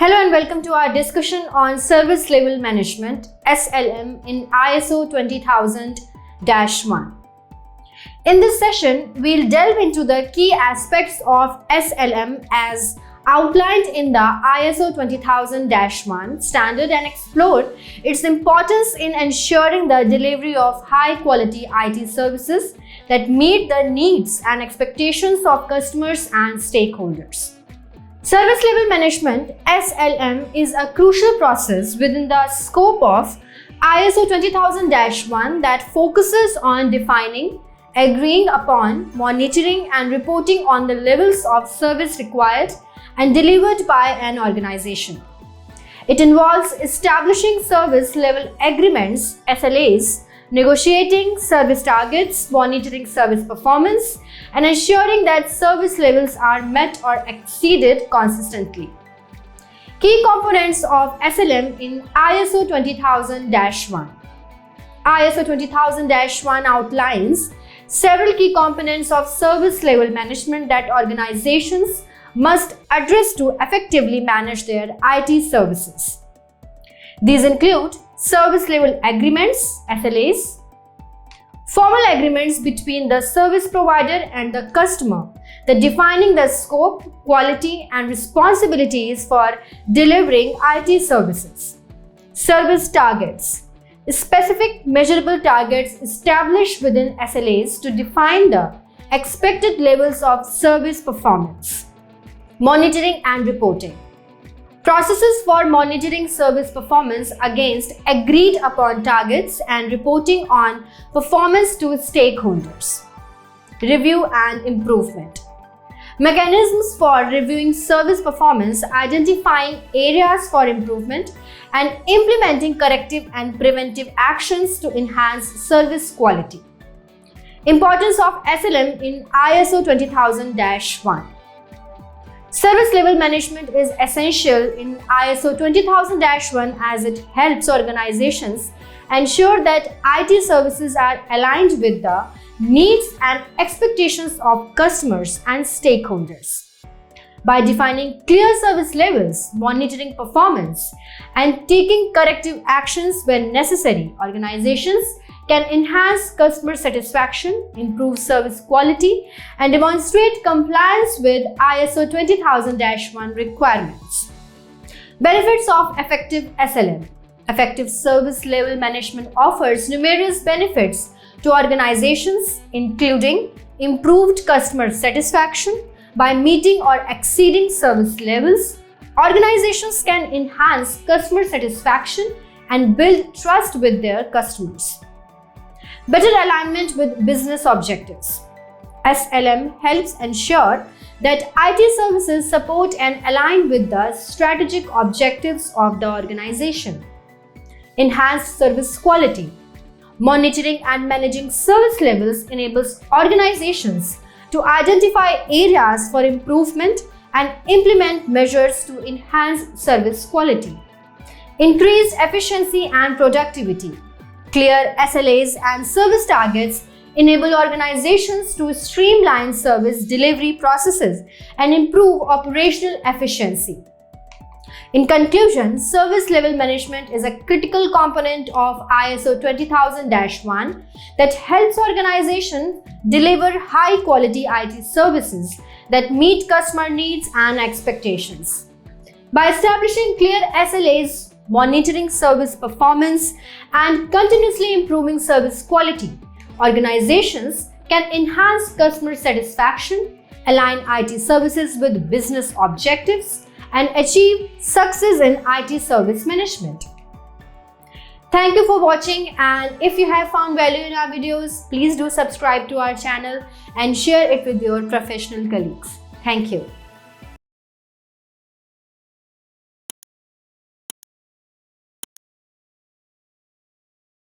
Hello and welcome to our discussion on Service Level Management (SLM) in ISO 20000-1. In this session, we'll delve into the key aspects of SLM as outlined in the ISO 20000-1 standard and explore its importance in ensuring the delivery of high-quality IT services that meet the needs and expectations of customers and stakeholders. Service Level Management (SLM) is a crucial process within the scope of ISO 20000-1 that focuses on defining, agreeing upon, monitoring and reporting on the levels of service required and delivered by an organization. It involves establishing service level agreements (SLAs), negotiating service targets, monitoring service performance, and ensuring that service levels are met or exceeded consistently. Key components of SLM in ISO 20000-1. ISO 20000-1 outlines several key components of service level management that organizations must address to effectively manage their IT services. These include service level agreements (SLAs), formal agreements between the service provider and the customer that defining the scope, quality and responsibilities for delivering IT services. Service targets, specific measurable targets established within SLAs to define the expected levels of service performance. Monitoring and reporting. Processes for monitoring service performance against agreed upon targets and reporting on performance to stakeholders. Review and improvement. Mechanisms for reviewing service performance, identifying areas for improvement, and implementing corrective and preventive actions to enhance service quality. Importance of SLM in ISO 20000-1. Service level management is essential in ISO 20000-1 as it helps organizations ensure that IT services are aligned with the needs and expectations of customers and stakeholders. By defining clear service levels, monitoring performance, and taking corrective actions when necessary, organizations can enhance customer satisfaction, improve service quality, and demonstrate compliance with ISO 20000-1 requirements. Benefits of effective SLM. Effective service level management offers numerous benefits to organizations, including improved customer satisfaction. By meeting or exceeding service levels, organizations can enhance customer satisfaction and build trust with their customers. Better alignment with business objectives. SLM helps ensure that IT services support and align with the strategic objectives of the organization. Enhanced service quality. Monitoring and managing service levels enables organizations to identify areas for improvement and implement measures to enhance service quality. Increased efficiency and productivity. Clear SLAs and service targets enable organizations to streamline service delivery processes and improve operational efficiency. In conclusion, service level management is a critical component of ISO 20000-1 that helps organizations deliver high-quality IT services that meet customer needs and expectations. By establishing clear SLAs, monitoring service performance, and continuously improving service quality, organizations can enhance customer satisfaction, align IT services with business objectives, and achieve success in IT service management. Thank you for watching, and if you have found value in our videos, please do subscribe to our channel and share it with your professional colleagues. Thank you.